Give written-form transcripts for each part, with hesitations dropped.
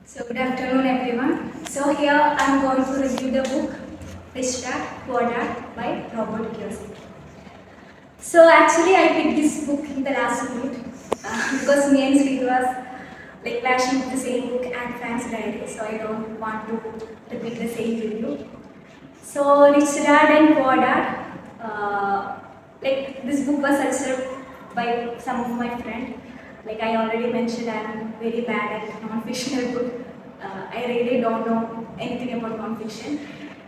So good afternoon everyone. So here I am going to review the book Rich Dad Poor Dad by Robert Kiyosaki. So actually I picked this book in the last minute because me and Sri was like clashing with the same book and Frank's Diary, so I don't want to repeat the same review. So Rich Dad and Poor Dad, like this book was suggested by some of my friends. Like I already mentioned, I am very bad at non-fictional book. I really don't know anything about non-fiction.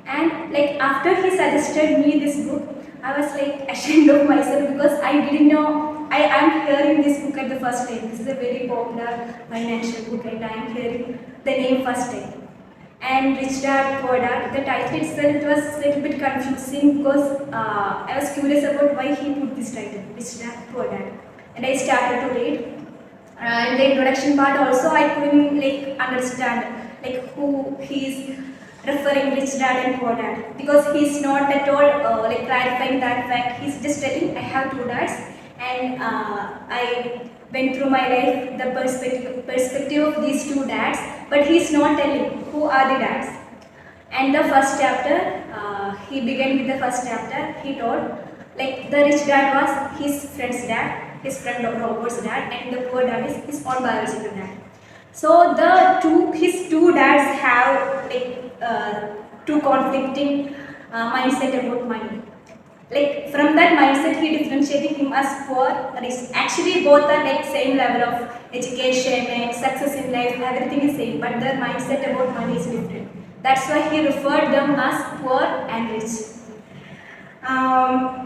And like after he suggested me this book, I was like ashamed of myself because I didn't know. I am hearing this book at the first time. This is a very popular financial book, and I am hearing the name first time. And Rich Dad Poor Dad, the title itself was a little bit confusing because I was curious about why he put this title, Rich Dad Poor Dad, and I started to read. In the introduction part also I couldn't like understand like who he is referring Rich Dad and Poor Dad, because he's not at all like clarifying that fact. He's just telling I have two dads and I went through my life the perspective of these two dads, but he's not telling who are the dads. And the first chapter, he began with the first chapter. He told like the rich dad was his friend's dad, his friend Robert's dad, and the poor dad is his own biological dad. So his two dads have like two conflicting mindset about money. Like from that mindset, he differentiating him as poor, rich. Actually, both are like same level of education and success in life. Everything is same, but their mindset about money is different. That's why he referred them as poor and rich. Um,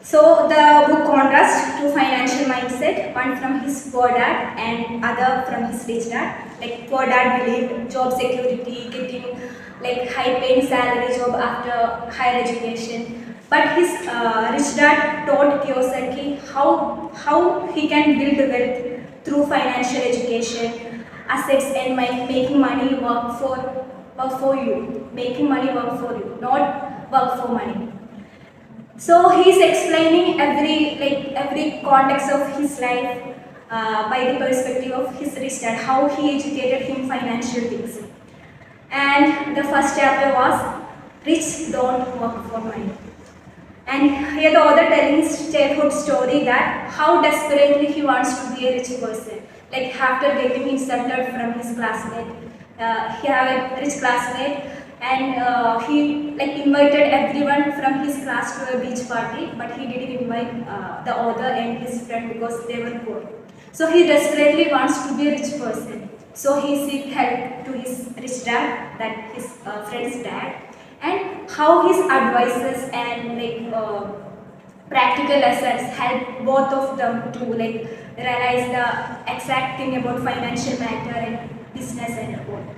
so the book contrasts two financial mindset, one from his poor dad and other from his rich dad. Like poor dad believed job security, getting like high paying salary job after higher education. But his rich dad taught Kiyosaki how he can build wealth through financial education, assets, and making money work for you, making money work for you, not work for money. So he's explaining every context of his life by the perspective of his rich dad, how he educated him financial things. And the first chapter was Rich Don't Work for Money. And here the author telling his childhood story that how desperately he wants to be a rich person. Like after getting insulted from his classmate, he had a rich classmate, and he like invited everyone from his class to a beach party, but he didn't invite the author and his friend because they were poor. So he desperately wants to be a rich person. So he seek help to his rich dad, that his friend's dad, and how his advices and practical lessons help both of them to like realize the exact thing about financial matter and business and all.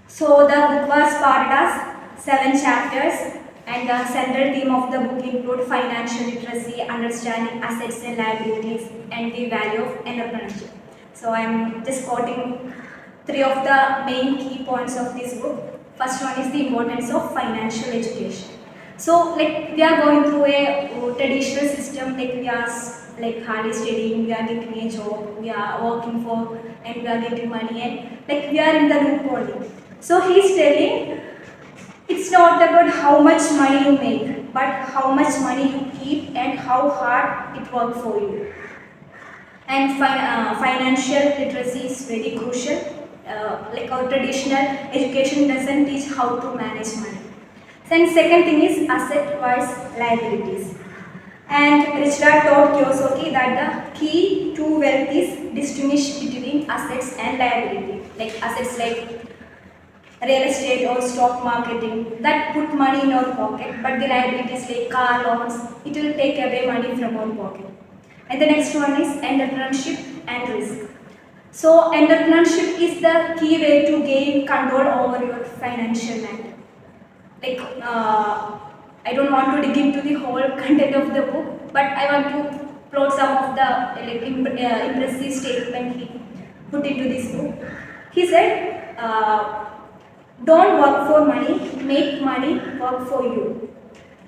So the book was part as 7 chapters, and the central theme of the book include financial literacy, understanding assets and liabilities, and the value of entrepreneurship. So I am just quoting three of the main key points of this book. First one is the importance of financial education. So like we are going through a traditional system, like we are like hardly studying, we are getting a job, we are working for, and we are getting money, and like we are in the loop only. So he's telling it's not about how much money you make, but how much money you keep and how hard it works for you. And financial literacy is very crucial. Like our traditional education doesn't teach how to manage money. Then second thing is asset-wise liabilities. And Rich Dad taught Kiyosaki that the key to wealth is distinguish between assets and liability. Like assets like real estate or stock marketing that put money in our pocket, but the liabilities like car loans, it will take away money from our pocket. And the next one is entrepreneurship and risk. So entrepreneurship is the key way to gain control over your financial matter. Like I don't want to dig into the whole content of the book, but I want to plot some of the impressive statement he put into this book. He said, don't work for money, make money work for you.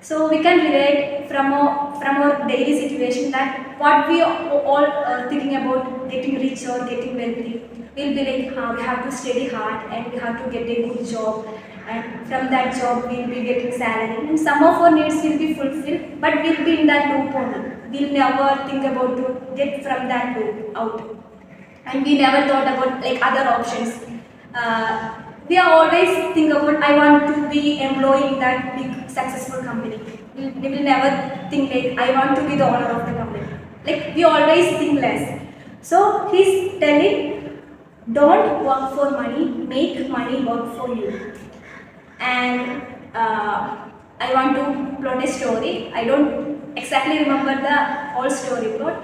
So we can relate from our daily situation that what we all thinking about getting rich or getting wealthy. we'll be like, we have to study hard and we have to get a good job, and from that job we'll be getting salary and some of our needs will be fulfilled, but we'll be in that loop only. We'll never think about to get from that loop out, and we never thought about like other options. We are always think about I want to be employee in that big successful company. We will never think like I want to be the owner of the company. Like we always think less. So he's telling, don't work for money, make money work for you. And I want to plot a story. I don't exactly remember the whole story plot.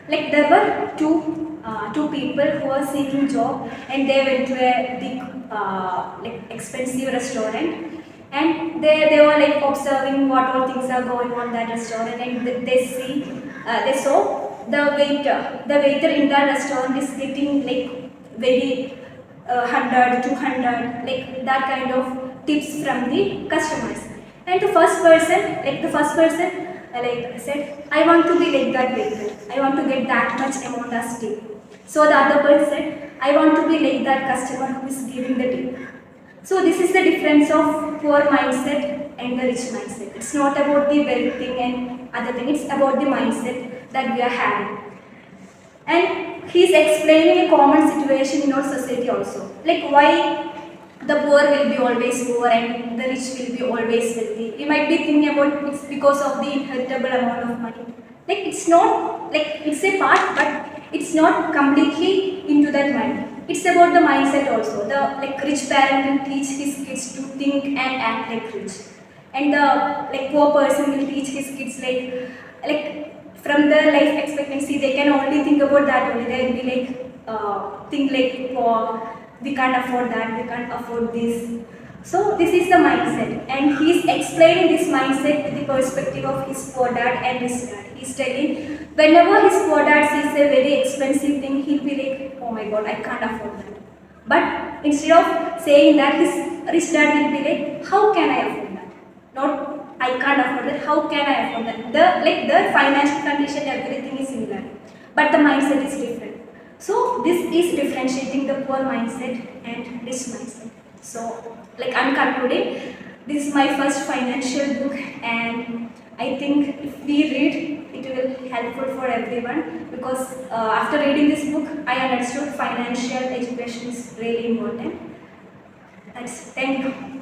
Like there were two people who were seeking job, and they went to a big like expensive restaurant, and they were like observing what all things are going on in that restaurant, and they saw the waiter in that restaurant is getting like very 100, 200, like that kind of tips from the customers. And the first person like said, I want to be like that waiter. I want to get that much amount as tip. So the other person said, I want to be like that customer who is giving the tip. So this is the difference of poor mindset and the rich mindset. It's not about the wealth thing and other thing. It's about the mindset that we are having. And he's explaining a common situation in our society also, like why the poor will be always poor and the rich will be always wealthy. You might be thinking about it's because of the inheritable amount of money. Like it's not, like it's a part, but it's not completely into that money. It's about the mindset also. The like rich parent will teach his kids to think and act like rich, and the like poor person will teach his kids like from the life expectancy they can only think about that only. They will be like think like, oh, we can't afford that, we can't afford this. So this is the mindset, and he's explaining this mindset with the perspective of his poor dad and his dad. He's telling whenever his poor dad sees a very expensive thing, he'll be like, oh my god, I can't afford that. But instead of saying that, his rich dad will be like, how can I afford that? Not I can't afford that. How can I afford that? The financial condition, everything is similar, but the mindset is different. So this is differentiating the poor mindset and rich mindset. So like I'm concluding, this is my first financial book, and I think if we read, it will be helpful for everyone, because after reading this book, I understood financial education is really important. Thank you.